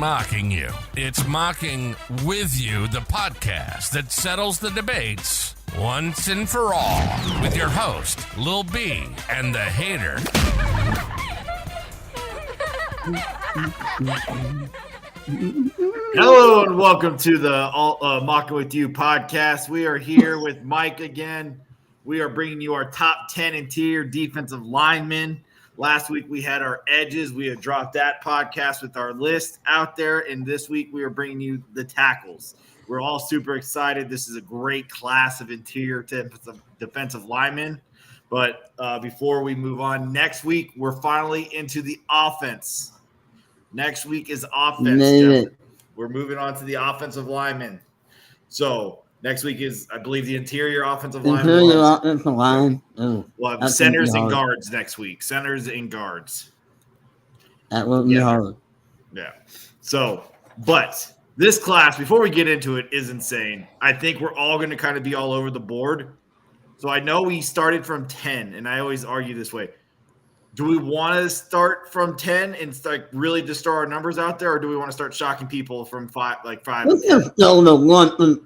mocking you. It's Mocking With You, the podcast that settles the debates once and for all. With your host, Lil B, and the hater. Hello and welcome to the Mocking With You podcast. We are here with Mike again. We are bringing you our top 10 interior defensive linemen. Last week we had our edges. We had dropped that podcast with our list out there. And this week we are bringing you the tackles. We're all super excited. This is a great class of interior defensive linemen. But before we move on, next week we're finally into the offense. Next week is offense. We're moving on to the offensive linemen. So next week is, I believe, the interior offensive line. Offensive line. We'll have centers and guards next week. Centers and guards. That will be hard. Yeah. So, but this class, before we get into it, is insane. I think we're all going to kind of be all over the board. So I know we started from 10, and I always argue this way. Do we want to start from 10 and start really just throw our numbers out there, or do we want to start shocking people from 5? Let's just go to 1 and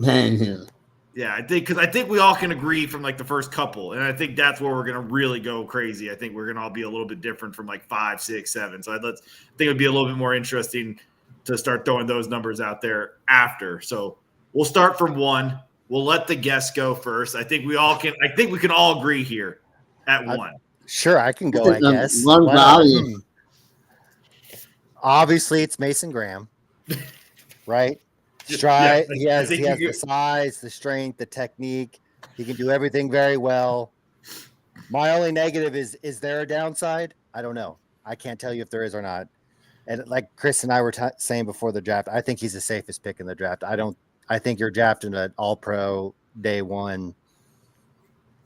10 here. Yeah, I think we all can agree from like the first couple, and I think that's where we're gonna really go crazy. I think we're gonna all be a little bit different from like 5, 6, 7. So I think it'd be a little bit more interesting to start throwing those numbers out there after. So we'll start from 1. We'll let the guests go first. I think we can all agree here at 1. Sure, I can go, I guess. Obviously, it's Mason Graham, right? Stride. Yeah, he has the size, the strength, the technique. He can do everything very well. My only negative is there a downside? I don't know. I can't tell you if there is or not. And like Chris and I were saying before the draft, I think he's the safest pick in the draft. I think you're drafting an all-pro day one,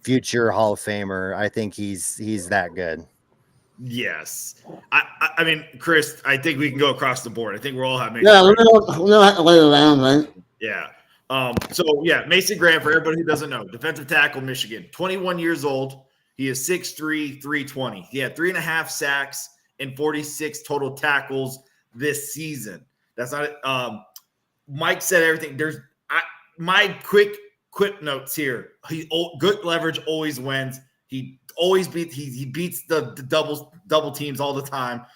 future Hall of Famer. I think he's that good. Yes. I mean, Chris, I think we can go across the board. I think we're all having. Yeah, we don't have to wait around, right? Yeah. Mason Graham, for everybody who doesn't know, defensive tackle, Michigan, 21 years old. He is 6'3", 320. He had 3.5 sacks and 46 total tackles this season. That's not Mike said everything. My quick notes here. Good leverage always wins. He always beats the double teams all the time.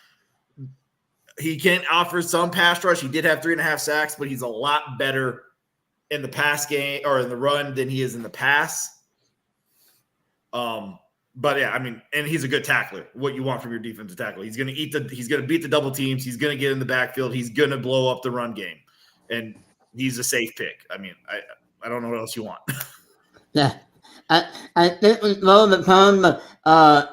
He can offer some pass rush. He did have 3.5 sacks, but he's a lot better in the pass game or in the run than he is in the pass. But yeah, I mean, and he's a good tackler. What you want from your defensive tackle. He's gonna beat the double teams. He's gonna get in the backfield. He's gonna blow up the run game. And he's a safe pick. I mean, I don't know what else you want. Yeah. I think we throw the term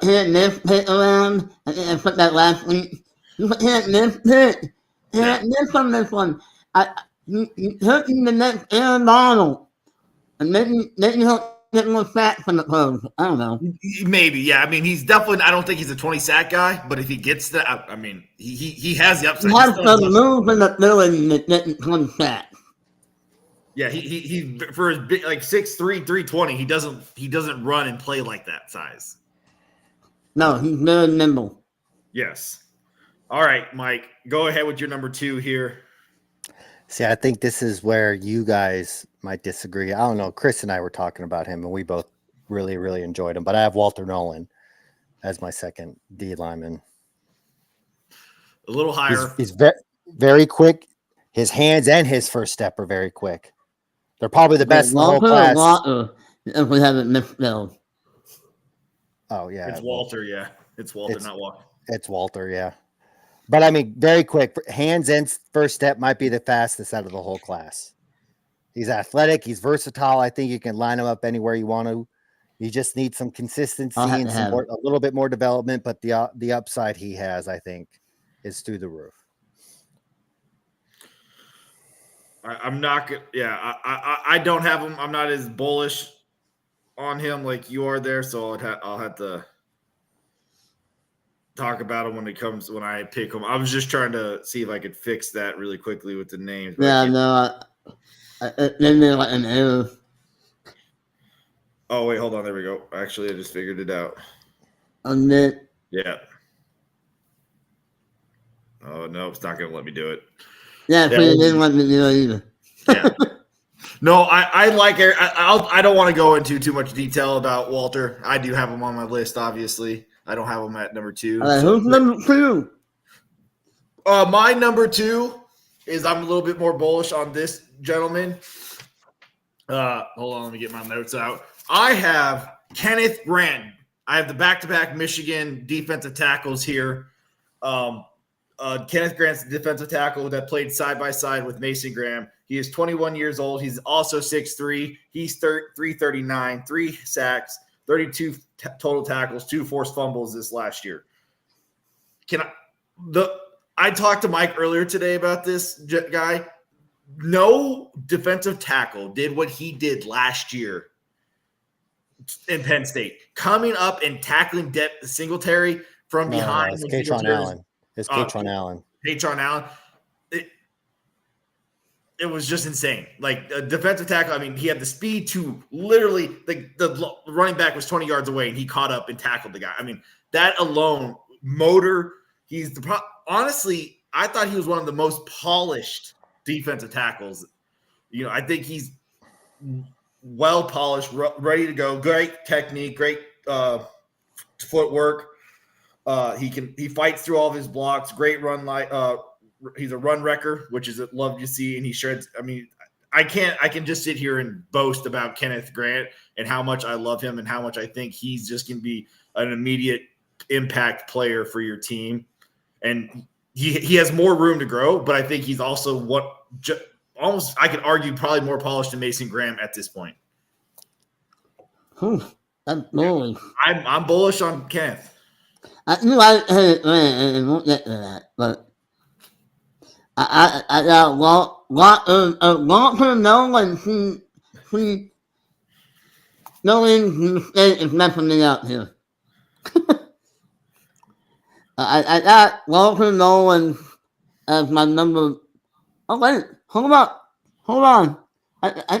hit this pick around. I think I put that last week. You hit this pick. Hit this on this one. You taking the next Aaron Donald. And maybe he'll get more sacks from the close. I don't know. Maybe, yeah. I mean, he's definitely. I don't think he's a 20 sack guy, but if he gets that, I mean, he has the upside. He has some move in the ability to get 20 sacks. Yeah, he for his big, like 6'3", 320, he doesn't run and play like that size. No, he's very nimble. Yes. All right, Mike, go ahead with your number 2 here. See, I think this is where you guys might disagree. I don't know. Chris and I were talking about him, and we both really, really enjoyed him. But I have Walter Nolan as my second D lineman. A little higher. He's very, very quick. His hands and his first step are very quick. They're probably the best in the whole class. Walter, if we haven't misspelled. Oh, yeah. It's Walter, yeah. It's Walter, not Walker. It's Walter, yeah. But, I mean, very quick. Hands and first step might be the fastest out of the whole class. He's athletic. He's versatile. I think you can line him up anywhere you want to. You just need some consistency and a little bit more development. But the upside he has, I think, is through the roof. I'm not good. Yeah, I don't have him. I'm not as bullish on him like you are there, so I'll have to talk about him when I pick him. I was just trying to see if I could fix that really quickly with the names. Yeah, no, then they're like an error. Oh wait, hold on. There we go. Actually, I just figured it out. On that. Yeah. Oh no, it's not gonna let me do it. Yeah, so you didn't want me to do it either. Yeah. No, I like it. I don't want to go into too much detail about Walter. I do have him on my list, obviously. I don't have him at number 2. All right, who's number 2? My number 2 is I'm a little bit more bullish on this gentleman. Hold on, let me get my notes out. I have Kenneth Grant. I have the back-to-back Michigan defensive tackles here. Kenneth Grant's the defensive tackle that played side by side with Mason Graham. He is 21 years old. He's also 6'3". He's 339, 3 sacks, 32 total tackles, 2 forced fumbles this last year. I talked to Mike earlier today about this guy. No defensive tackle did what he did last year in Penn State, coming up and tackling Singletary from behind. It's Katron Allen. It's Katron Allen. Katron Allen. It was just insane. Like a defensive tackle. I mean, he had the speed to literally the running back was 20 yards away and he caught up and tackled the guy. I mean, that alone, motor. Honestly, I thought he was one of the most polished defensive tackles. You know, I think he's well polished, ready to go. Great technique, great footwork. He fights through all of his blocks. Great run he's a run wrecker, which is love to see, and he shreds. I mean, I can just sit here and boast about Kenneth Grant and how much I love him and how much I think he's just going to be an immediate impact player for your team. And he has more room to grow, but I think he's also almost I could argue probably more polished than Mason Graham at this point. That's bullish. I'm bullish on Kenneth. I knew I had Grant and won't get to that, but I got Walter Nolan. He knowing mistake is messing me up here. I got Walter Nolan as my number. Oh wait, hold on. I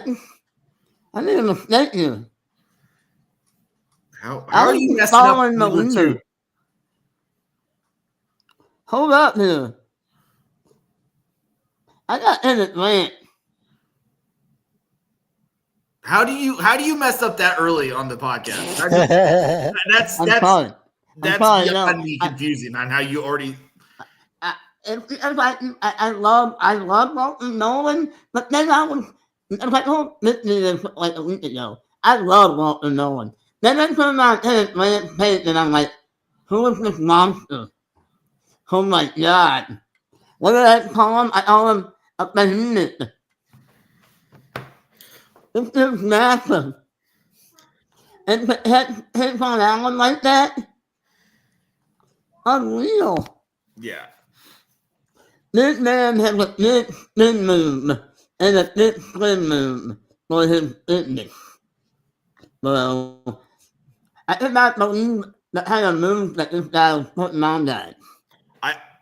made a mistake here. How are you messing up number 2? Hold up here. I got Kenneth Grant. How do you mess up that early on the podcast? That's beyond me confusing on how you already. I love Walter Nolan, but then I was like, like a week ago. I love Walter Nolan. Then I turned on Kenneth Grant's page and I'm like, who is this monster? Oh my God. What did I call him? I call him a behemoth. This is massive. And to hit on Allen like that? Unreal. Yeah. This man has a good spin move and a good swim move for his fitness. Well, I cannot believe the kind of moves that this guy was putting on that.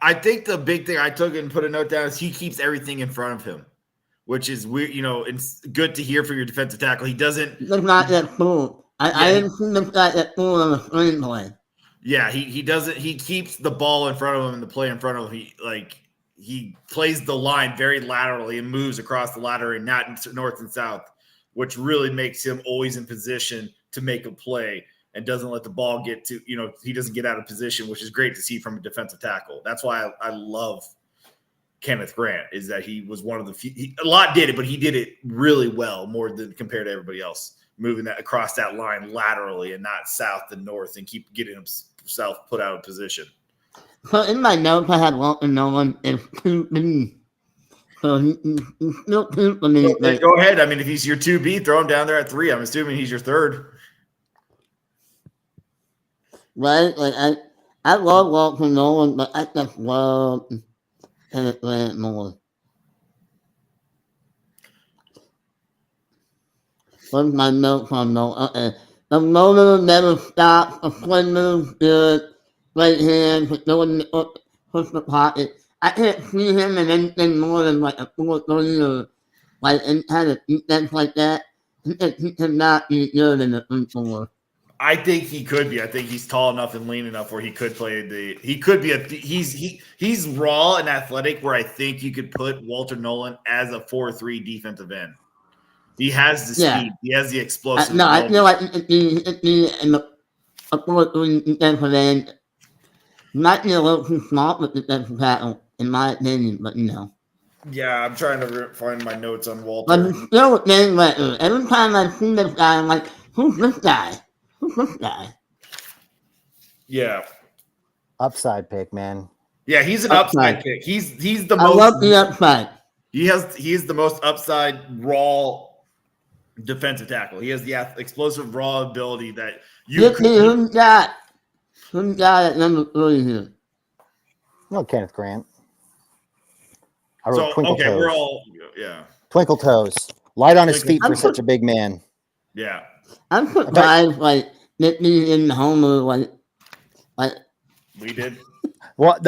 I think the big thing I took and put a note down is he keeps everything in front of him, which is weird. You know, it's good to hear for your defensive tackle. He doesn't. He's not that fool. I didn't see this guy that fool on the screenplay. Yeah, he doesn't. He keeps the ball in front of him and the play in front of him. He plays the line very laterally and moves across the ladder and not north and south, which really makes him always in position to make a play. And doesn't let the ball get to, he doesn't get out of position, which is great to see from a defensive tackle. That's why I love Kenneth Grant, is that he was one of the few. A lot did it, but he did it really well, more than compared to everybody else, moving that across that line laterally and not south and north and keep getting himself put out of position. So in my notes, I had Walter Nolan as 2B. So he's still 2 for me. Go ahead. I mean, if he's your 2B, throw him down there at 3. I'm assuming he's your 3rd. Right? Like I love Walter Nolan, but I just love Kenneth Grant more. What's my notes on Nolan? Okay. The motor never stops. The swing move's good. Right hand, push the pocket. I can't see him in anything more than like a 4-3 or like any kind of defense like that. He cannot be good in the 3-4. I think he could be. I think he's tall enough and lean enough where he could play the. He could be he's raw and athletic. Where I think you could put Walter Nolan as a 4-3 defensive end. He has the speed. He has the explosive. No, I feel like if he in the 4-3 defensive end might be a little too small with the defensive tackle, in my opinion. But Yeah, I'm trying to find my notes on Walter. But he's still a game record. Every time I see this guy, I'm like, who's this guy? Who's this guy? Yeah. Upside pick, man. Yeah, he's an upside pick. He's the most. I love the upside. He is the most upside raw defensive tackle. He has the explosive raw ability that you. Who's got at number 3 here? No, Kenneth Grant. I wrote Twinkle Toes. We're all Twinkle Toes. Light on his feet for such a big man. Yeah. I'm surprised, Nick's in the homer, we did. Well,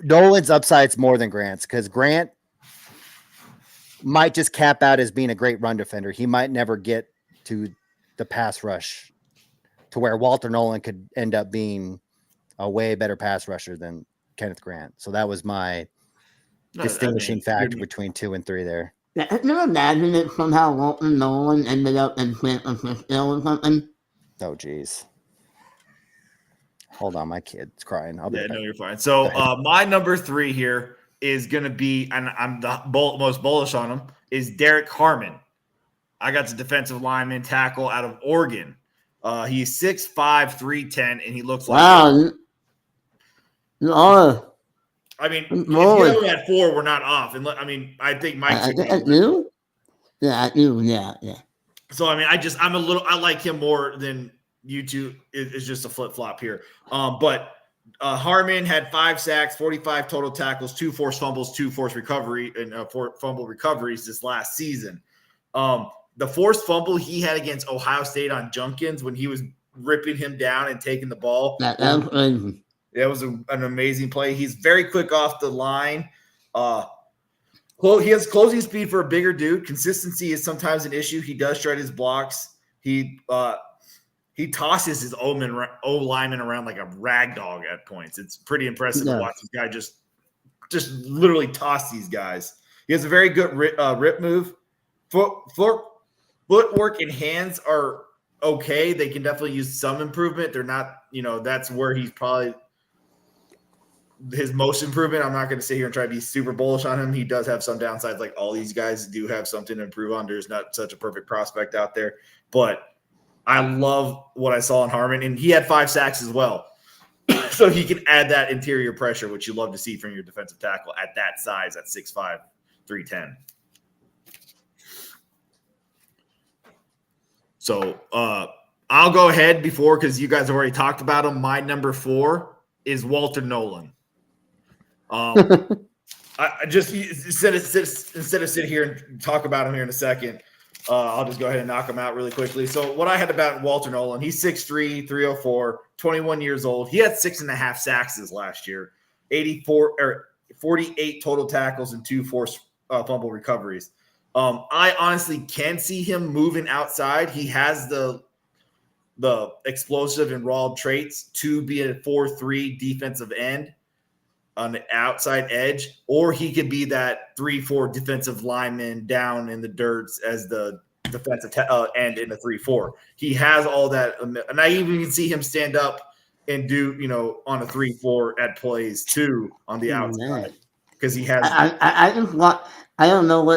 Nolan's upside's more than Grant's because Grant might just cap out as being a great run defender. He might never get to the pass rush to where Walter Nolan could end up being a way better pass rusher than Kenneth Grant. So that was my distinguishing factor between 2 and 3 there. Can you imagine if somehow Walter Nolan ended up in San Francisco or something? Oh, geez. Hold on, my kid's crying. No, you're fine. So my number 3 here is going to be, and I'm the most bullish on him, is Derek Harmon. I got the defensive lineman tackle out of Oregon. He's 6'5", 310, and he looks like I mean, if you only had 4, we're not off. And I think Mike's. I do. Yeah, I do. Yeah. So I like him more than you two. It's just a flip flop here. But Harmon had 5 sacks, 45 total tackles, 2 forced fumbles, 2 forced recovery, and 4 fumble recoveries this last season. The forced fumble he had against Ohio State on Junkins when he was ripping him down and taking the ball. That was crazy. It was an amazing play. He's very quick off the line. He has closing speed for a bigger dude. Consistency is sometimes an issue. He does shred his blocks. He tosses his O lineman around like a rag dog at points. It's pretty impressive to watch this guy just literally toss these guys. He has a very good rip move. Footwork and hands are okay. They can definitely use some improvement. They're not, that's where he's probably his most improvement. I'm not going to sit here and try to be super bullish on him. He does have some downsides. Like all these guys do have something to improve on. There's not such a perfect prospect out there, but I love what I saw in Harmon, and he had 5 sacks as well. So he can add that interior pressure, which you love to see from your defensive tackle at that size, at 6'5", 310. So I'll go ahead because you guys have already talked about him. My number 4 is Walter Nolan. I just instead of sit here and talk about him here in a second, I'll just go ahead and knock him out really quickly. So what I had about Walter Nolan, he's 6'3", 304, 21 years old. He had 6.5 sacks this last year, 48 total tackles and 2 forced fumble recoveries. I honestly can see him moving outside. He has the explosive and raw traits to be a 4-3 defensive end on the outside edge, or he could be that 3-4 defensive lineman down in the dirt as the defensive end in the 3-4. He has all that, and I even can see him stand up and do on a 3-4 at plays too on the outside because he has. I don't know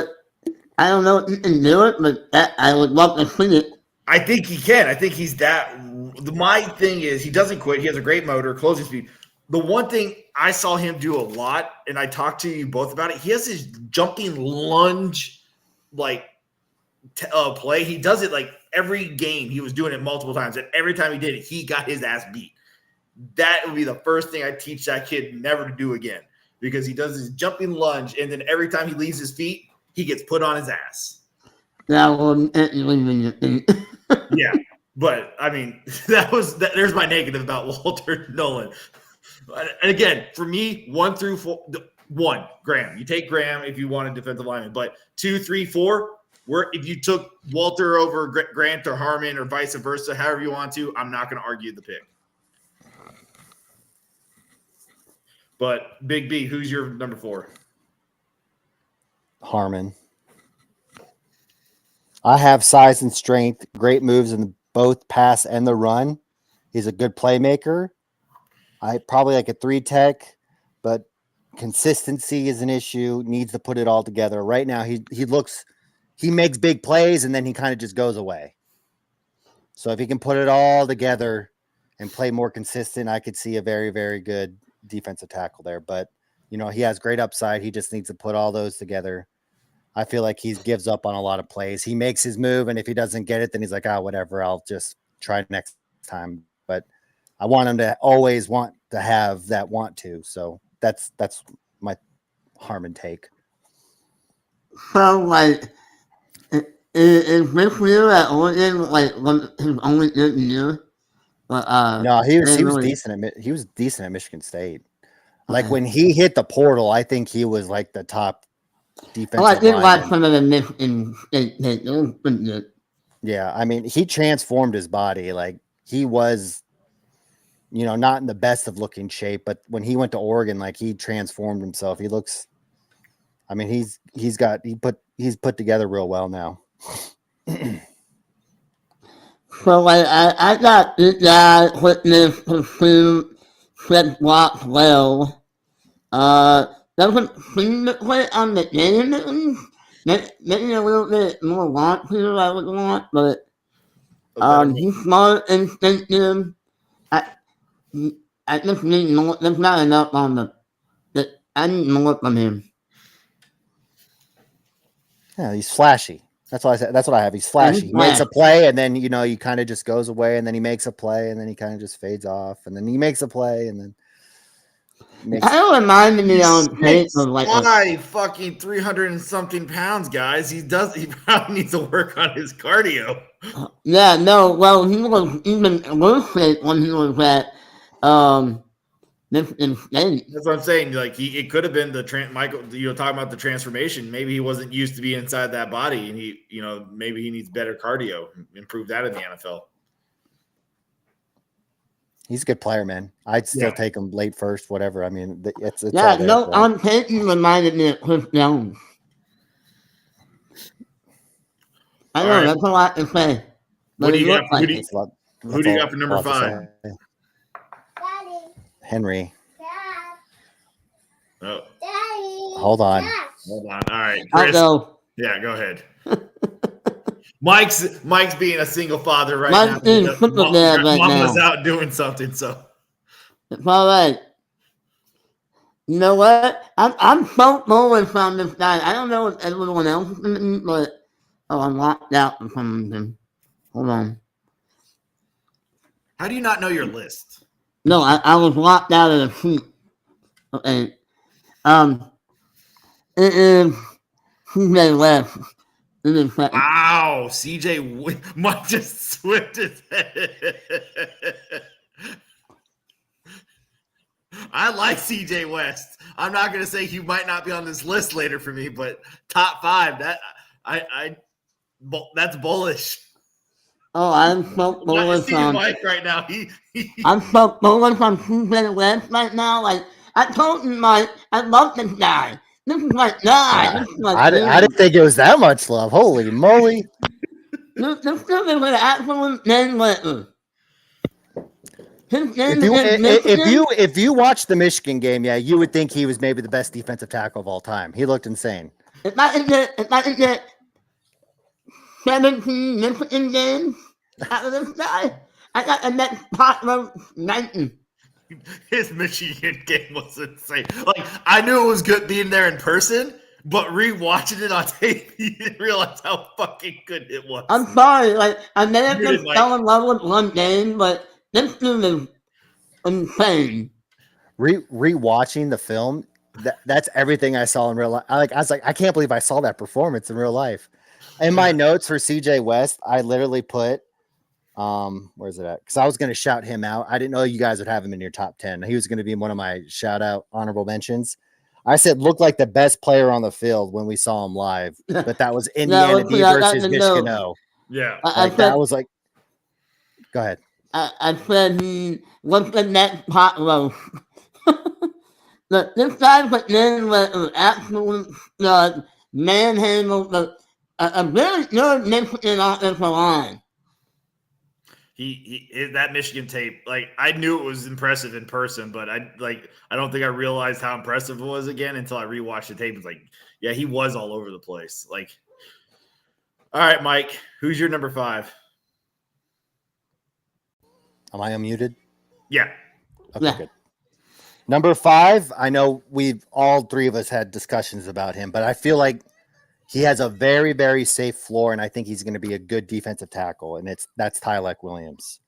if he can do it, but I would love to see it. I think he can. I think he's that. My thing is he doesn't quit. He has a great motor, closing speed. The one thing I saw him do a lot, and I talked to you both about it, he has his jumping lunge play. He does it like every game. He was doing it multiple times, and every time he did it, he got his ass beat. That would be the first thing I teach that kid never to do again because he does his jumping lunge, and then every time he leaves his feet, he gets put on his ass. Yeah, but I mean, there's my negative about Walter Nolan. And again, for me, 1 through 4, 1, Graham. You take Graham if you want a defensive lineman, but 2, 3, 4, if you took Walter over Grant or Harmon or vice versa, however you want to, I'm not going to argue the pick. But Big B, who's your number 4? Harmon. I have size and strength, great moves in both pass and the run. He's a good playmaker. I probably like a 3 tech, but consistency is an issue. Needs to put it all together. Right now, he makes big plays and then he kind of just goes away. So if he can put it all together and play more consistent, I could see a very, very good defensive tackle there. But he has great upside. He just needs to put all those together. I feel like he gives up on a lot of plays. He makes his move, and if he doesn't get it, then he's like, whatever, I'll just try next time. But I want him to always want to have that want to. So that's my Harmon take. So, like, is this year at Oregon, like, his only good year? But, no, he was decent. He was decent at Michigan State. Like, when he hit the portal, I think he was, like, the top defensive I did like lineman. some of the Michigan State takes. It was pretty good. Yeah, I mean, he transformed his body. Like, he was, not in the best of looking shape, but when he went to Oregon, like, he transformed himself. He looks, I mean, he's put together real well now. So, like, I got this guy, quickness, pursuit, set blocks well. Doesn't seem to play on the game at least. Maybe a little bit more want to, I would want, but he's smart, instinctive. I just need more. There's not enough on I need more from him. Yeah, he's flashy. That's what I said. That's what I have. He's flashy. He makes a play, and then he kind of just goes away, and then he makes a play, and then he kind of just fades off, and then he makes a play, and then. That reminded me on tape of like fucking 300 and something pounds, guys. He probably needs to work on his cardio. Yeah, no, well, he was even worse shape when he was at Michigan State. That's what I'm saying. Like it could have been Michael. Talking about the transformation. Maybe he wasn't used to be inside that body, and he, maybe he needs better cardio. Improve that in the NFL. He's a good player, man. I'd still take him late first, whatever. I mean, it's on tape he reminded me of Chris Jones. I know, that's a lot to say. What do you got? Who do you got for number 5? Henry. Oh. Daddy. Hold on. All right, Chris. Yeah, go ahead. Mike's being a single father right now. Mama's out doing something, so it's all right. You know what? I'm so bullish on this guy. I don't know if everyone else is gonna be, but I'm locked out for some reason. Hold on. How do you not know your list? No, I was locked out of the sheet. Okay. It is CJ West. Wow, CJ Mike just switched his head. I like CJ West. I'm not gonna say he might not be on this list later for me, but top 5, that's bullish. Oh, I'm so bullish on Mike right now. I'm so bullish on CJ West right now. Like I told you, Mike, I love this guy. This is my guy. I didn't think it was that much love. Holy moly! This is an absolute name letter. If you watch the Michigan game, you would think he was maybe the best defensive tackle of all time. He looked insane. If I could get 17 Michigan games out of this guy, I got the next possible 19. His Michigan game was insane. Like I knew it was good being there in person, but rewatching it on tape, you didn't realize how fucking good it was. I'm sorry, like I may have just fell in love with one game, but this dude is insane. Rewatching the film, that's everything I saw in real life. I was like, I can't believe I saw that performance in real life. In my notes for CJ West, I literally put, where's it at? Because I was going to shout him out. I didn't know you guys would have him in your top 10. He was going to be one of my shout out honorable mentions. I said looked like the best player on the field when we saw him live, but that was Indiana well, D I got versus to Michigan know. O. Yeah. I That said was like, go ahead. I said he was the next pot roast. This guy was in with an absolute stud, manhandled a very good Michigan offensive line. That Michigan tape, like I knew it was impressive in person, but I don't think I realized how impressive it was again until I rewatched the tape. It's like, yeah, he was all over the place. Like, all right, Mike, who's your number 5? Am I unmuted? Yeah. Okay, Yeah. good. Number 5, I know we've all three of us had discussions about him, but I feel like he has a very, very safe floor, and I think he's going to be a good defensive tackle, and that's Tyleck Williams.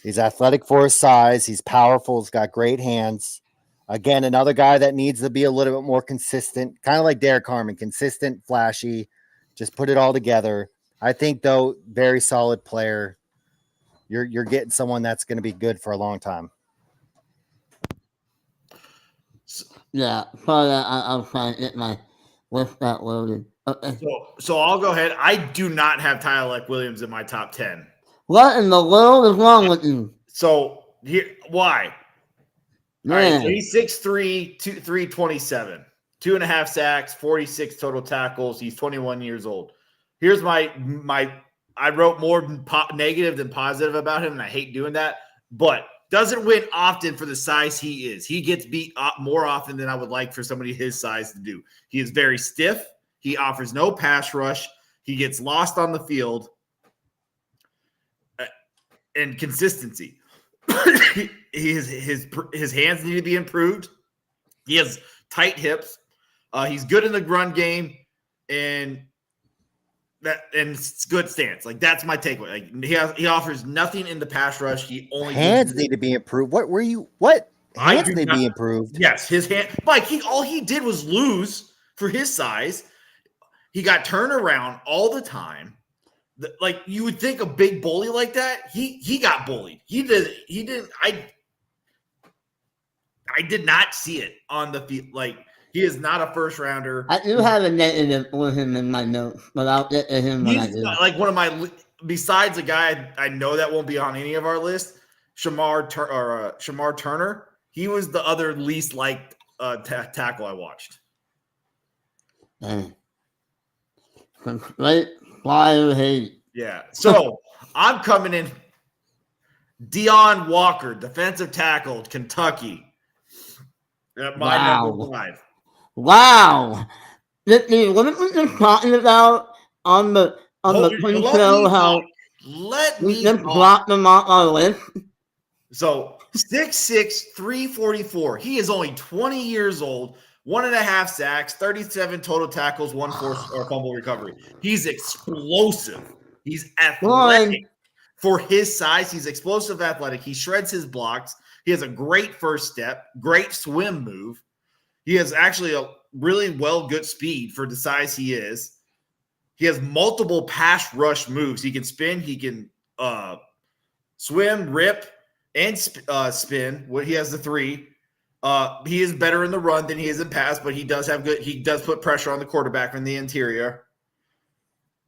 He's athletic for his size. He's powerful. He's got great hands. Again, another guy that needs to be a little bit more consistent, kind of like Derek Harmon, consistent, flashy, just put it all together. I think, though, very solid player. You're getting someone that's going to be good for a long time. Yeah, sorry, I was trying to get my list that loaded. Okay. So I'll go ahead. I do not have Tyleck Williams in my top 10. What in the world is wrong with you? So here, why? All right, Man, so he's 6'3", 327, 2.5 sacks, 46 total tackles. He's 21 years old. Here's my I wrote more negative than positive about him, and I hate doing that, but doesn't win often for the size he is. He gets beat up more often than I would like for somebody his size to do. He is very stiff. He offers no pass rush. He gets lost on the field. And consistency. His hands need to be improved. He has tight hips. He's good in the run game, and it's good stance. Like that's my takeaway. Like he offers nothing in the pass rush. He only Hands need to be improved. What hands need to be improved? Yes, his hand. Mike, all he did was lose for his size. He got turned around all the time. Like you would think a big bully like that, he got bullied. He didn't. I did not see it on the field. Like he is not a first rounder. I do have a negative for him in my notes, but I'll get to him when I He's do. like one of my, besides a guy I know that won't be on any of our list, Shamar Turner. He was the other least liked tackle I watched. Man. Complete flyer hate. Yeah. So I'm coming in. Deion Walker, defensive tackle, Kentucky. At my number 5. Wow. What was just talking about on the pre-show how we just dropped them off our list? So 6'6", 344. He is only 20 years old. 1.5 sacks, 37 total tackles, 1 forced or fumble recovery. He's explosive. He's athletic for his size. He's explosive, athletic. He shreds his blocks. He has a great first step, great swim move. He has actually a really good speed for the size he is. He has multiple pass rush moves. He can spin. He can swim, rip, and spin. He has the 3. He is better in the run than he is in pass, but he does put pressure on the quarterback from the interior.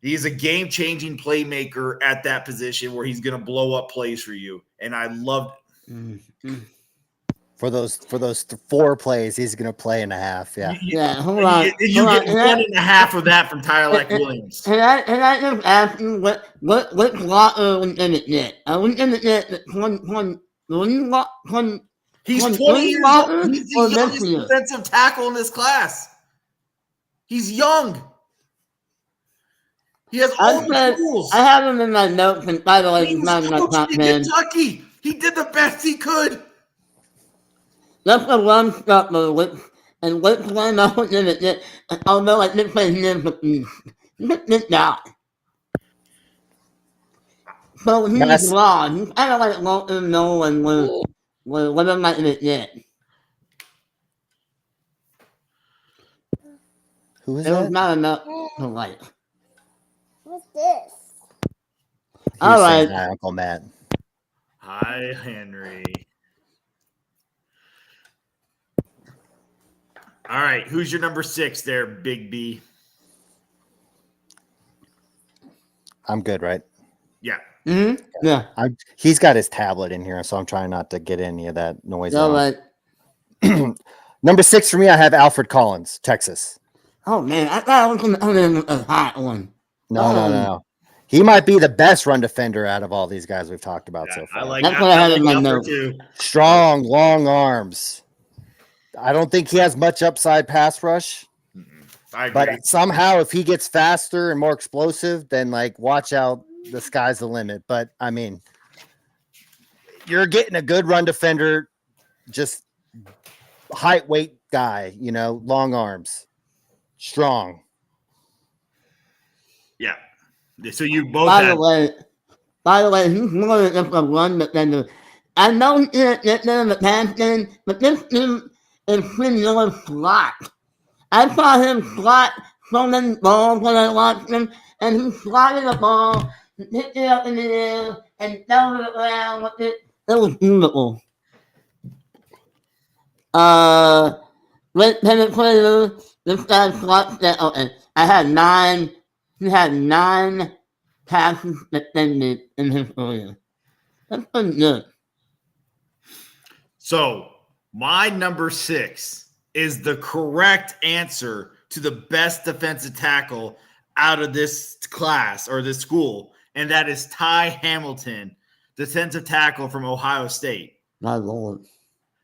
He's a game-changing playmaker at that position where he's going to blow up plays for you. And I loved it. Mm-hmm. For those 4 plays, he's going to play in a half. Yeah. Yeah, hold on. You get 1.5 of that from Tyleck Williams. Can I just ask you what blocker was in it yet? I was in it yet. He's 20 years old. He's the youngest defensive tackle in this class. He's young. He has all the tools. I have him in my notes, and by the way, he's not in my top 10. Kentucky. He did the best he could. That's a run stopper, which one I was in it yet. Although I did say him, but he did not. So he's wrong. He's kind of like Walter Nolan with what am I in it yet? Who is that? It was not enough to like. What's this? All right. Hi, Uncle Matt. Hi, Henry. All right. Who's your number 6 there, Big B? I'm good, right? Yeah. Mm-hmm. Yeah. He's got his tablet in here, so I'm trying not to get any of that noise All out. right. Number 6 for me, I have Alfred Collins, Texas. Oh man, I thought I was going to come in a hot one. No. He might be the best run defender out of all these guys we've talked about so far. I like That's what I had in my Alfred notes. too. Strong, long arms. I don't think he has much upside pass rush. I agree. But somehow, if he gets faster and more explosive, then like watch out, the sky's the limit. But I mean, you're getting a good run defender, just height, weight guy, long arms, strong. Yeah. So you both By had. the way, he's more than just a run defender. I know he can't get there in the pass game, but this dude is pretty low slot. I saw him slot so many balls when I watched him, and he slotted the ball, picked it up in the air, and threw it around with it. It was beautiful. Great penetrator. This guy slots that. Okay, I had 9. He had 9 passes defended in his career. That's pretty good. So my number 6 is the correct answer to the best defensive tackle out of this class or this school, and that is Ty Hamilton, defensive tackle from Ohio State. My Lord.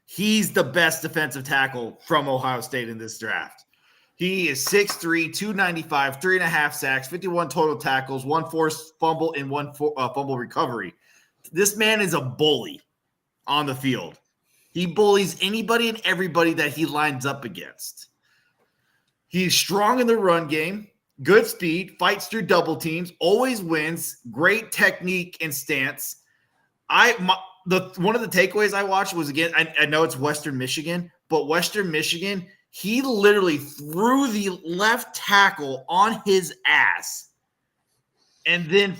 He's the best defensive tackle from Ohio State in this draft. He is 6'3", 295, 3.5 sacks, 51 total tackles, 1 forced fumble, and 1 fumble recovery. This man is a bully on the field. He bullies anybody and everybody that he lines up against. He's strong in the run game, good speed, fights through double teams, always wins, great technique and stance. One of the takeaways I watched was, again, I know it's Western Michigan, but Western Michigan, he literally threw the left tackle on his ass. And then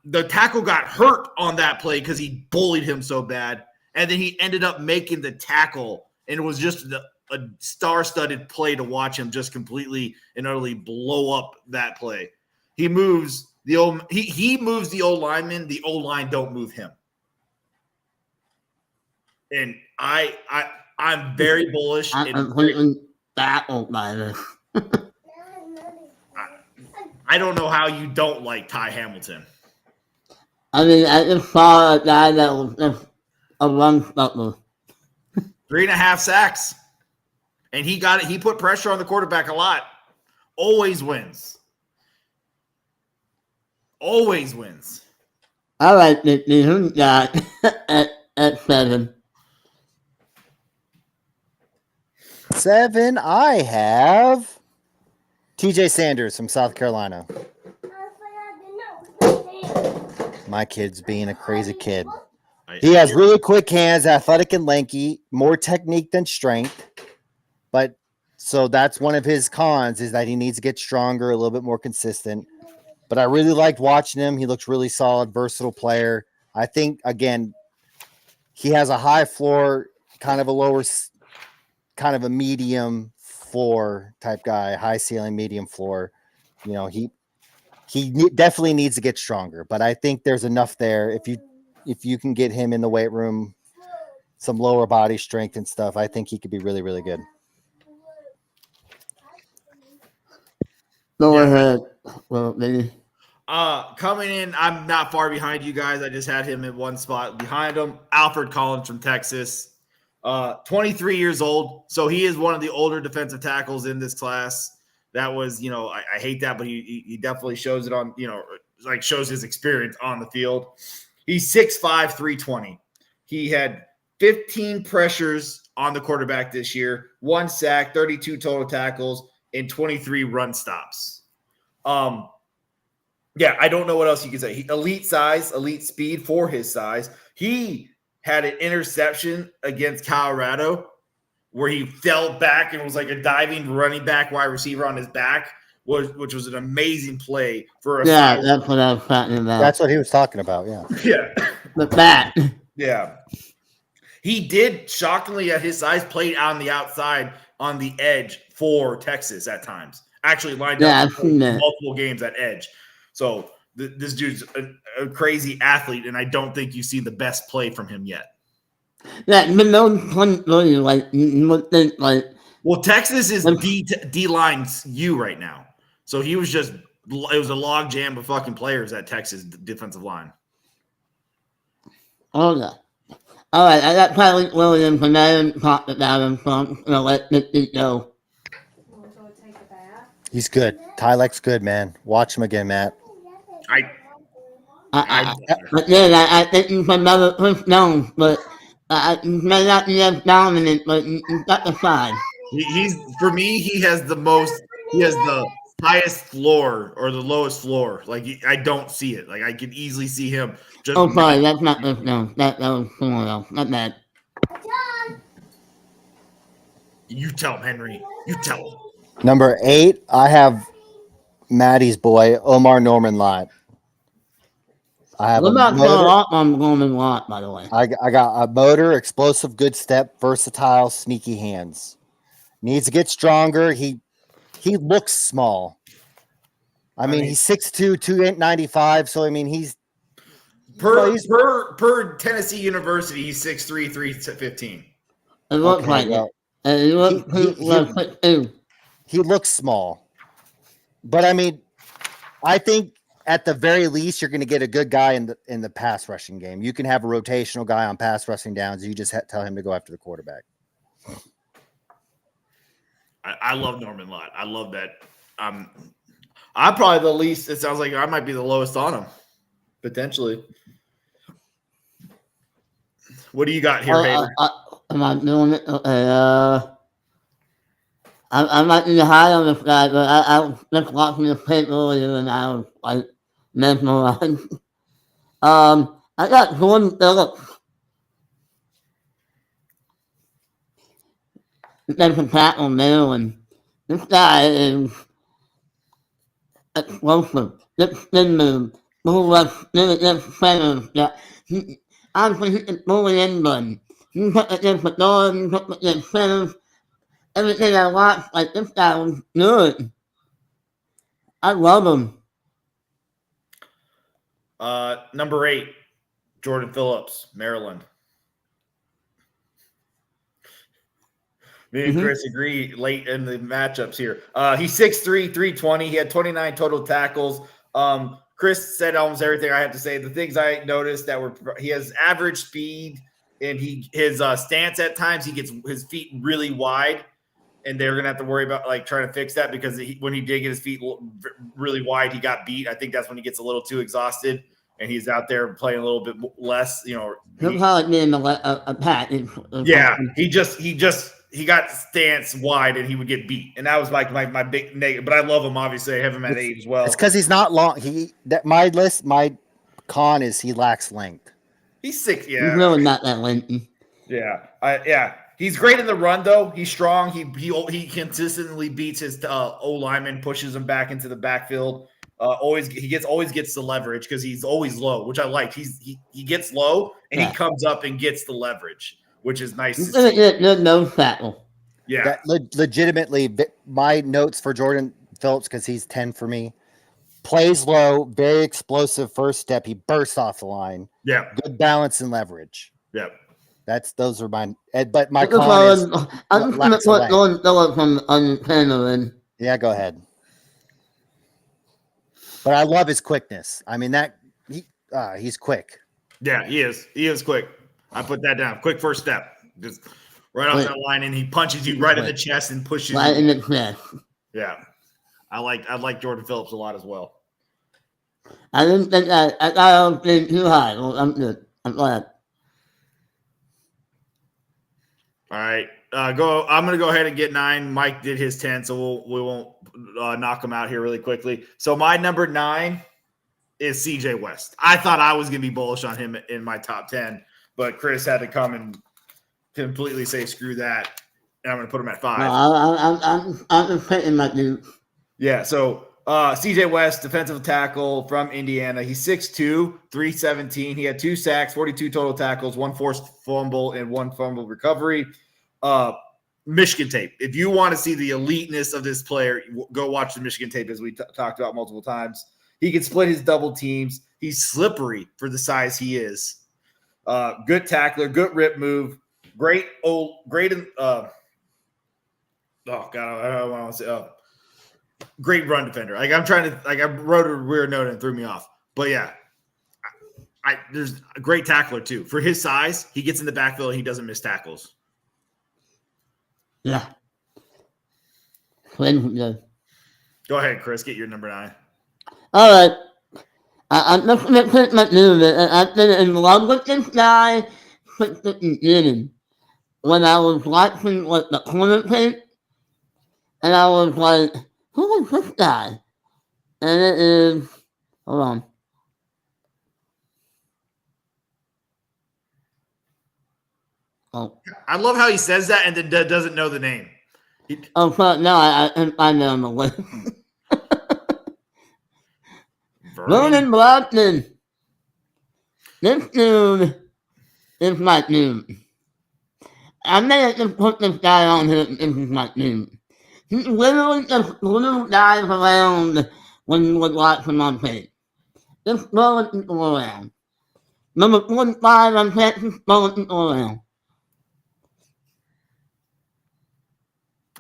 the tackle got hurt on that play because he bullied him so bad. And then he ended up making the tackle. And it was just a star-studded play to watch him just completely and utterly blow up that play. He moves the old lineman. The old line don't move him. And I'm very bullish. I'm completely baffled by this. I don't know how you don't like Ty Hamilton. I mean, I just saw a guy that was just a run stopper. 3.5 sacks. And he got it. He put pressure on the quarterback a lot. Always wins. Always wins. All right, Nicky, who you got at 7? 7, I have TJ Sanders from South Carolina. My kid's being a crazy kid. He has really quick hands, athletic and lanky, more technique than strength. But so that's one of his cons, is that he needs to get stronger, a little bit more consistent. But I really liked watching him. He looks really solid, versatile player. I think, again, he has a high floor, kind of a lower, kind of a medium floor type guy, high ceiling, medium floor. He definitely needs to get stronger, but I think there's enough there. If you can get him in the weight room, some lower body strength and stuff, I think he could be really, really good. Go ahead. Well, maybe. Coming in, I'm not far behind you guys. I just had him in one spot behind him. Alfred Collins from Texas, 23 years old. So he is one of the older defensive tackles in this class. That was, I hate that, but he definitely shows it on, shows his experience on the field. He's 6'5", 320. He had 15 pressures on the quarterback this year, 1 sack, 32 total tackles, and 23 run stops. Yeah, I don't know what else you can say. Elite size, elite speed for his size. He had an interception against Colorado where he fell back and was like a diving running back wide receiver on his back, which was an amazing play for a that's what I was talking about. That's what he was talking about, yeah. Yeah. The bat. Yeah. He did, shockingly at his size, play on the outside on the edge for Texas at times. Actually lined Yeah, up I've seen that. multiple games at edge. So this dude's a crazy athlete, and I don't think you see the best play from him yet. Yeah, but no one really like you would think like Well, Texas is D line's U right now. So he was just it was a log jam of fucking players at Texas defensive line. all that. All right, I got Tyler Williams, and I haven't talked about him, so I'm just gonna let Mickey go. He's good. Tyleck's good, man. Watch him again, Matt. Again, I think he's another Chris Jones, but he may not be as dominant, but he's got the size. He's for me. He has the highest floor or the lowest floor. Like I don't see it. Like I could easily see him. Just Oh, sorry, that's not Chris Jones. That was someone else. Not bad. You tell him, Henry. You tell him. Number 8, I have Maddie's boy, Omar Norman Lott. I have What a about motor. on Gorman Watt, by the way? I got a motor, explosive, good step, versatile, sneaky hands. Needs to get stronger. He looks small. I mean, he's 6'2", 295. So I mean, he's per Tennessee University, he's 6'3", 315. It looks like it. He looks small. But I mean, I think at the very least, you're going to get a good guy in the pass rushing game. You can have a rotational guy on pass rushing downs. You just tell him to go after the quarterback. I love Norman Lott. I love that. I'm probably the least. It sounds like I might be the lowest on him, potentially. What do you got here, Hayden? Am I doing it? Okay, I might be high on this guy, but I was just watching this tape earlier and I was like mesmerized. I got Jordan Phillips. Defensive tackle Maryland. This guy is explosive. This spin move. Move left, against center. Yeah. Honestly, he can bully anybody. He's up against the guard, he's up against centers. Everything I watched, like this guy was good. I love him. Number 8, Jordan Phillips, Maryland. Me and Chris agree late in the matchups here. He's 6'3", 320. He had 29 total tackles. Chris said almost everything I have to say. The things I noticed he has average speed and his stance at times, he gets his feet really wide, and they're going to have to worry about like trying to fix that because when he did get his feet really wide, he got beat. I think that's when he gets a little too exhausted and he's out there playing a little bit less, He'll probably be in a package. Yeah, he got stance wide and he would get beat, and that was like my big negative. But I love him. Obviously, I have him at 8 as well. It's because he's not long. My con is he lacks length. He's 6. Yeah, He's really not that lengthy. Yeah. He's great in the run though. He's strong. He consistently beats his O lineman, pushes him back into the backfield. Always gets the leverage because he's always low, which I like. He gets low and he comes up and gets the leverage, which is nice to see. Good nose tackle. Yeah. That legitimately, my notes for Jordan Phillips, because he's 10 for me, plays low, very explosive first step. He bursts off the line. Yeah. Good balance and leverage. Yeah. Those are mine. But my con is I'm just going to put Jordan Phillips on the panel then. Yeah, go ahead. But I love his quickness. I mean, he's quick. Yeah, he is. He is quick. I put that down. Quick first step. Just right off that line, and he punches you right in the chest and pushes right you. in the chest. Yeah. I like Jordan Phillips a lot as well. I didn't think I thought I was being too high. Well, I'm good. I'm glad. All right. I'm going to go ahead and get 9. Mike did his 10, so we won't knock him out here really quickly. So my number 9 is CJ West. I thought I was going to be bullish on him in my top 10, but Chris had to come and completely say screw that, and I'm going to put him at 5. No, I'm just picking my dude. Yeah, so CJ West, defensive tackle from Indiana. He's 6'2", 317. He had 2 sacks, 42 total tackles, 1 forced fumble, and 1 fumble recovery. Michigan tape. If you want to see the eliteness of this player, go watch the Michigan tape, as we talked about multiple times. He can split his double teams. He's slippery for the size he is. Good tackler, good rip move, great. Oh God, I don't want to say. Great run defender. Like I'm trying to, like I wrote a weird note and it threw me off. But yeah, there's a great tackler too. For his size, he gets in the backfield and he doesn't miss tackles. Yeah. Go ahead, Chris. Get your number 9. All right. I'm just going to put my name in. I've been in love with this guy since the beginning. When I was watching the corner tape, and I was like, who is this guy? And it is, hold on. Oh, I love how he says that and then doesn't know the name. fuck, no, I find it on the list. Vernon Blackman. This dude is my dude. I may just put this guy on here. This is my dude. He literally just dives around when you would watch him on tape. Just throwing people around. Number 45 on Texas, throwing people around.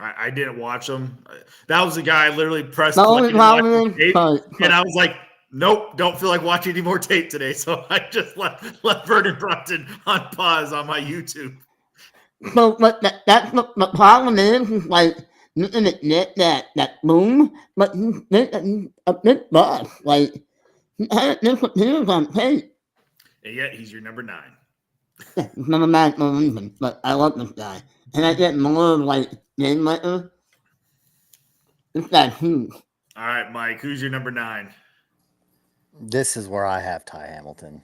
I didn't watch him. That was the guy I literally pressed The only play problem is, tape, and I was like, nope, don't feel like watching any more tape today. So I just left Vernon Brunton on pause on my YouTube. So, but that's what the problem is like, you can get that boom, but he's a big boss. Like, he had it disappears on tape. And yet he's your number 9. Yeah, he's number 9 for a reason, but I love this guy. And I get more like game later. This guy's huge. All right, Mike, who's your number 9? This is where I have Ty Hamilton.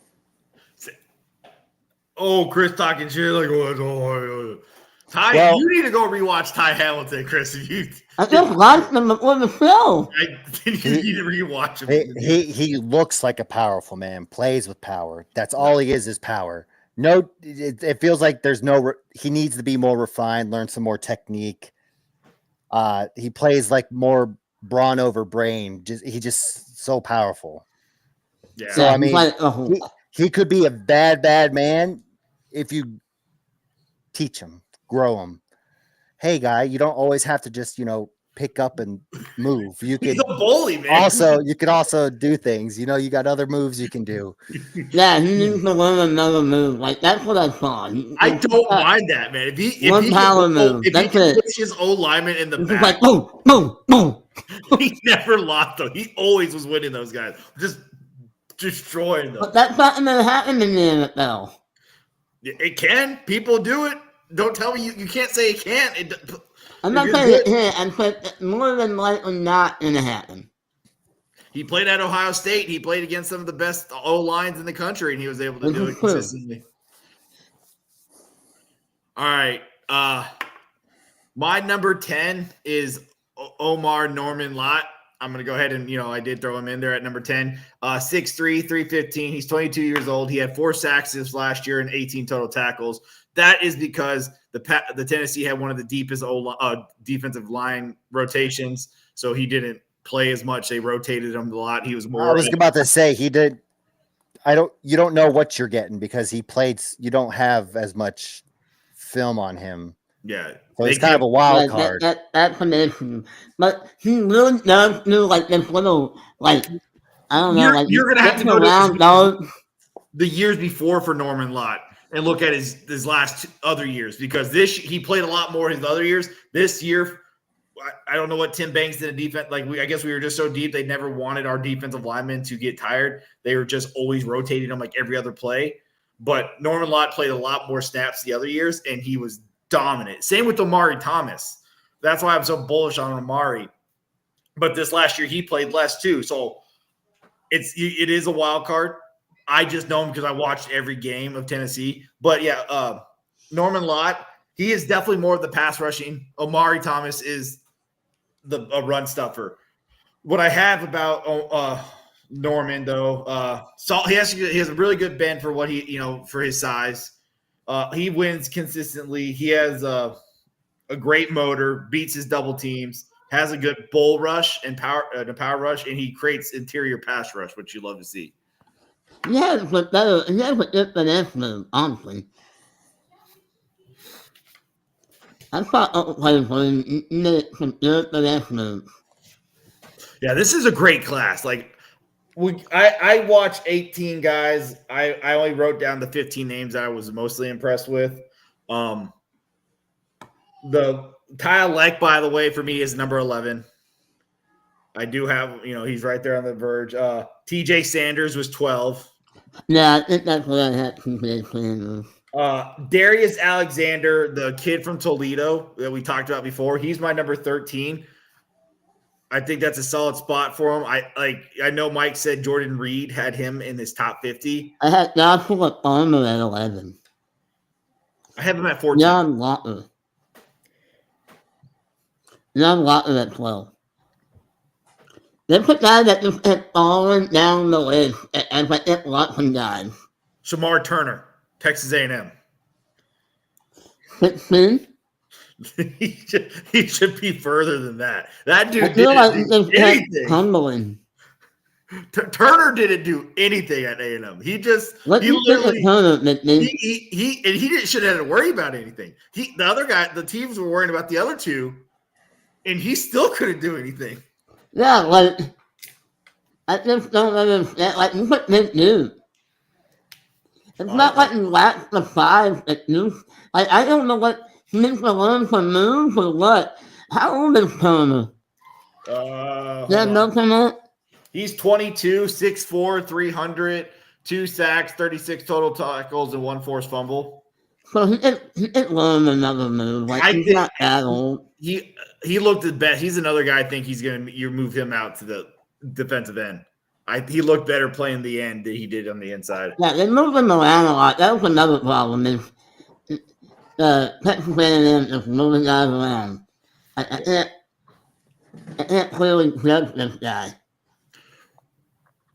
Oh, Chris talking shit like what? Oh, Ty, Well, you need to go rewatch Ty Hamilton, Chris. If you, I just watched him before the show. I think you need to rewatch him. He looks like a powerful man, plays with power. That's all he is power. No, it feels like there's no. He needs to be more refined, learn some more technique. He plays like more brawn over brain. He's just so powerful. Yeah. So I mean, he could be a bad man if you teach him, grow him. Hey, guy, you don't always have to just pick up and move. You He's can a bully, man. you can also do things. You got other moves you can do. Yeah, he needs to learn another move. Like, that's what I saw. I don't mind that, man. If he power move. If That's he can it. push his old lineman in the He's back, like, boom, boom, boom. he never lost though. He always was winning those guys. Just destroying them. But that's not going to happen in the NFL. It can. People do it. Don't tell me you can't say it can't. I'm not saying it here. I'm saying it's more than likely not going to happen. He played at Ohio State. He played against some of the best O-lines in the country, and he was able to do it consistently. All right. My number 10 is Omar Norman Lott. I'm going to go ahead and, I did throw him in there at number 10. 6'3", 315. He's 22 years old. He had 4 sacks this last year and 18 total tackles. That is because the Tennessee had one of the deepest defensive line rotations, so he didn't play as much. They rotated him a lot. He was more. I was about to say he did. You don't know what you're getting because he played. You don't have as much film on him. Yeah, so he's kind of a wild card. That's an issue. But he really does do like this little I don't know. You're gonna have to go to the years before for Norman Lott and look at his last other years, because he played a lot more his other years. This year, I don't know what Tim Banks did in defense. I guess we were just so deep. They never wanted our defensive linemen to get tired. They were just always rotating them like every other play. But Norman Lott played a lot more snaps the other years, and he was dominant. Same with Omari Thomas. That's why I'm so bullish on Omari. But this last year, he played less too. So it is a wild card. I just know him because I watched every game of Tennessee. But yeah, Norman Lott, he is definitely more of the pass rushing. Omari Thomas is a run stuffer. What I have about Norman though, he has a really good bend for what for his size. He wins consistently. He has a great motor, beats his double teams, has a good bull rush and power rush, and he creates interior pass rush, which you love to see. He has a good finesse move, honestly. I thought players made some good finesse moves. Yeah, this is a great class. Like, I watched 18 guys. I only wrote down the 15 names I was mostly impressed with. The Kyle Leck, by the way, for me is number 11. I do have, he's right there on the verge. TJ Sanders was 12. Yeah, I think that's what I had to say. Darius Alexander, the kid from Toledo that we talked about before, he's my number 13. I think that's a solid spot for him. I know Mike said Jordan Reed had him in his top 50. I had Joshua Palmer at 11. I have him at 14. John Walker at 12. There's a guy that just kept falling down the list as I kept watching guys. Shamar Turner, Texas A&M. 16? he should be further than that. That dude I feel like didn't do anything. Humbling. Turner didn't do anything at A&M. He just What he do you think of literally Turner, he shouldn't have to worry about anything. The other guy, the teams were worrying about the other two, and he still couldn't do anything. Yeah, like, I just don't understand. Like, look at this dude. It's not like he lacks the size that you. Like, I don't know what he needs to learn to move or what. How old is Turner? Yeah, no comment. He's 22, 6'4", 300, 2 sacks, 36 total tackles, and 1 forced fumble. So he can learn another move. Like, he's not that old. He looked the best. He's another guy I think you move him out to the defensive end. He looked better playing the end than he did on the inside. Yeah, they moved him around a lot. That was another problem. Is Texas A&M just moving guys around. I can't clearly judge this guy.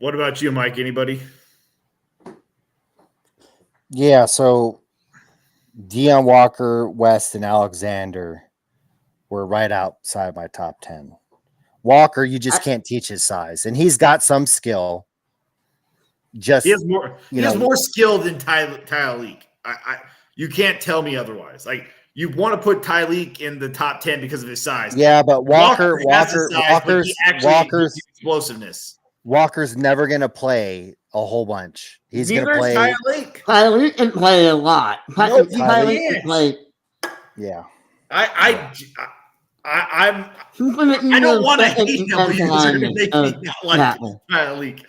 What about you, Mike? Anybody? Yeah, so Deion Walker, West, and Alexander were right outside my top 10. Walker, you just can't teach his size, and he's got some skill. He has more skill than Tyleek. You can't tell me otherwise. Like, you want to put Tyleek in the top 10 because of his size. Yeah, but Walker's explosiveness. Walker's never going to play a whole bunch. He's going to play. Tyleek. Tyleek can play a lot. Tyleek can play. Yeah. I don't want to hate him, but he's going to make me not like Tyleek.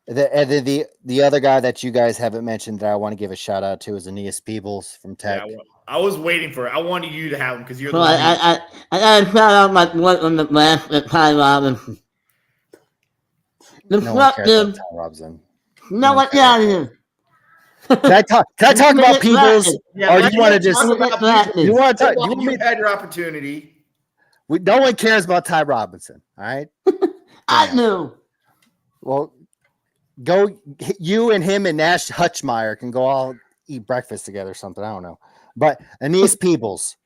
The other guy that you guys haven't mentioned that I want to give a shout out to is Aeneas Peebles from Tech. Yeah, I was waiting for it. I wanted you to have him because you're the one. I got to shout out my boy on the last Ty Robinson. No one cares about Ty Robinson. No one out of here. Can I talk about Peebles? Yeah, or you want to just you want to talk? You had your opportunity. No one cares about Ty Robinson. All right. I knew. Well, you and him and Nash Hutchmeyer can go all eat breakfast together or something. I don't know. But Aeneas Peebles,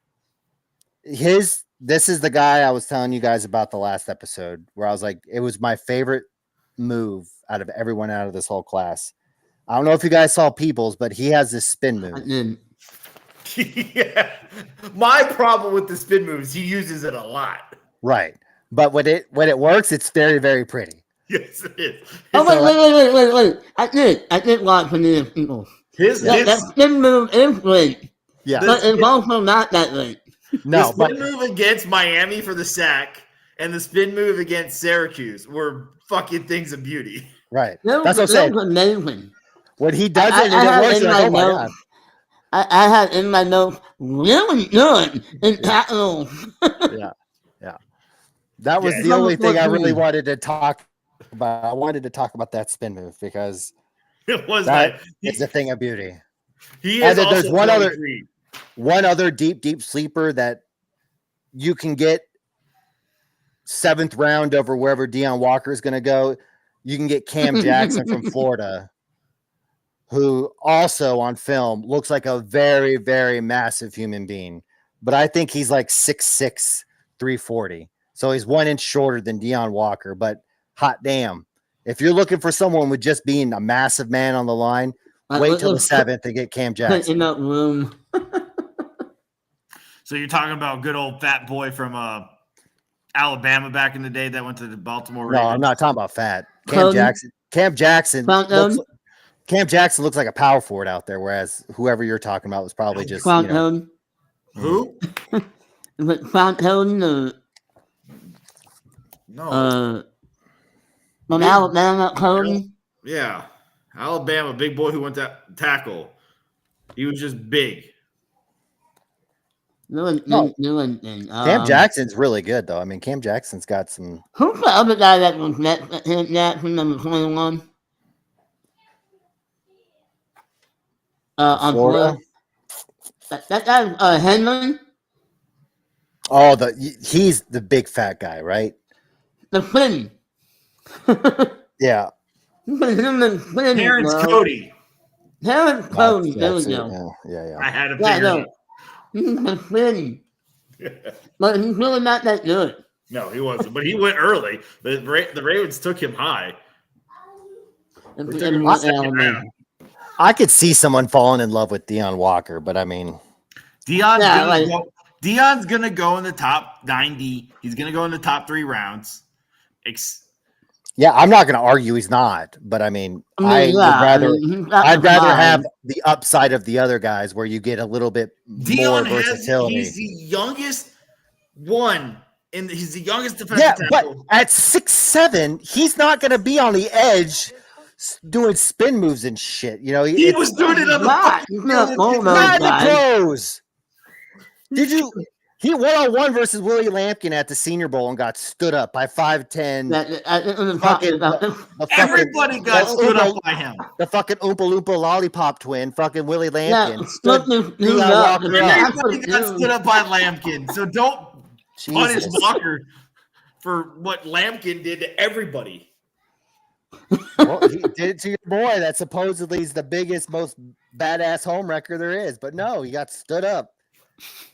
this is the guy I was telling you guys about the last episode where I was like, it was my favorite move out of everyone out of this whole class. I don't know if you guys saw Peebles, but he has this spin move. Yeah. My problem with the spin moves, he uses it a lot. Right. But when it works, it's very, very pretty. Yes, it is. Wait. I did watch Aeneas Peebles. That spin move is great. Yeah. But it's also not that great. No, the spin move against Miami for the sack and the spin move against Syracuse were fucking things of beauty. Right. That's what I'm saying. That was amazing. When he does it, it works. Like, oh my God. I had in my notes, really good in capitals. Yeah. That was the only thing I really wanted to talk about. I wanted to talk about that spin move because it was it's a thing of beauty. There's one other deep sleeper that you can get 7th round over wherever Deion Walker is going to go. You can get Cam Jackson from Florida who also on film looks like a very, very massive human being. But I think he's like 6'6", 340. So he's 1 inch shorter than Deion Walker. But hot damn, if you're looking for someone with just being a massive man on the line, wait till the 7th to get Cam Jackson. In that room. So you're talking about good old fat boy from Alabama back in the day that went to the Baltimore Ravens? No, I'm not talking about fat. Cam Jackson looks like a power forward out there, whereas whoever you're talking about was probably just Who? Fountain or No. from Alabama, Cody. Yeah. Alabama, big boy who went to tackle. He was just big. Cam Jackson's really good, though. I mean, Cam Jackson's got some. Who's the other guy that was next? Cam Jackson, number 21. On Florida. That guy, Henry. Oh, he's the big fat guy, right? The Finn. Yeah. Terrence Cody. Terrence Cody. There we go. Yeah. I had to figure it out. He's the Finn. But he's really not that good. No, he wasn't. But he went early. The Ravens took him high. I could see someone falling in love with Deion Walker, but I mean, Deion's gonna go in the top 90. He's gonna go in the top 3 rounds. Yeah, I'm not going to argue he's not, but I mean, I'd rather have the upside of the other guys where you get a little bit more versatility. He's the youngest one, and he's the youngest defensive tackle. But at 6'7", he's not going to be on the edge doing spin moves and shit. You know, he was doing it on the pros. Did you? He 1-on-1 versus Willie Lampkin at the Senior Bowl and got stood up by 5'10". Everybody got stood up by him. The fucking Oompa Loompa lollipop twin, fucking Willie Lampkin. Everybody got stood up by Lampkin. So don't punish Walker for what Lampkin did to everybody. Well, he did it to your boy that supposedly is the biggest, most badass home wrecker there is. But no, he got stood up.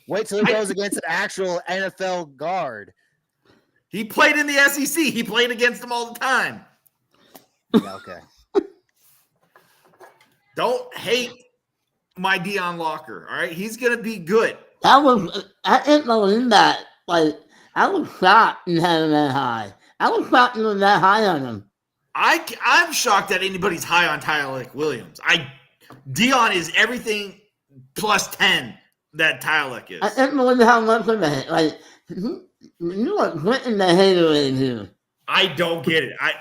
Wait till he goes against an actual NFL guard. He played in the SEC. He played against them all the time. Yeah, okay. Don't hate my Deion Walker. All right, he's gonna be good. I didn't believe that. Like, I was shocked in having that high. I was shocked in that high on him. I'm shocked that anybody's high on Tyler Williams. Deion is everything plus 10. That Tyler is. I didn't believe how much of it. Like, you are putting the hater in here. I don't get it. I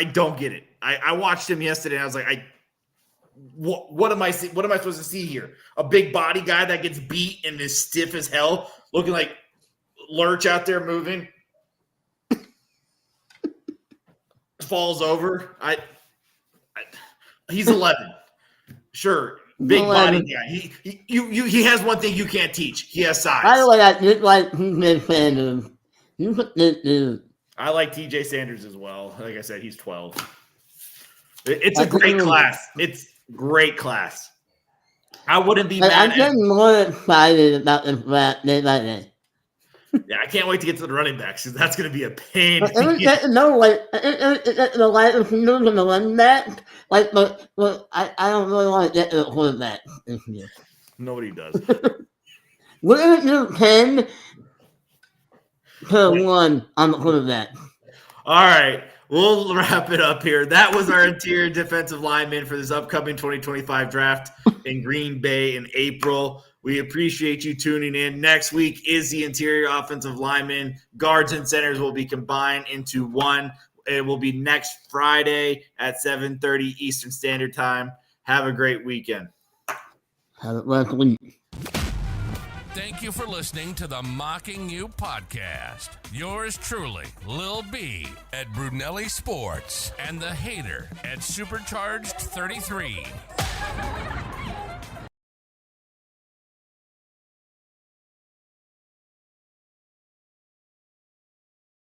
don't get it. I watched him yesterday and I was like, what am I supposed to see here? A big body guy that gets beat and is stiff as hell, looking like Lurch out there moving. Falls over. He's 11. Sure. Big body guy. He has one thing you can't teach. He has size. By the way, I did like TJ Sanders. I like TJ Sanders as well. Like I said, he's 12. It's a great class. It's great class. I wouldn't be mad. I'm getting more excited about this draft day by day. Yeah, I can't wait to get to the running backs because that's going to be a pain. The running back. Like, but I don't really want to get to the quarterback this year. Nobody does. We're going to do 10 to 1 on the quarterback. All right. We'll wrap it up here. That was our interior defensive lineman for this upcoming 2025 draft in Green Bay in April. We appreciate you tuning in. Next week is the interior offensive lineman. Guards and centers will be combined into one. It will be next Friday at 7:30 Eastern Standard Time. Have a great weekend. Have a great week. Thank you for listening to the Mocking You podcast. Yours truly, Lil B at Brunelli Sports and the Hater at Supercharged 33.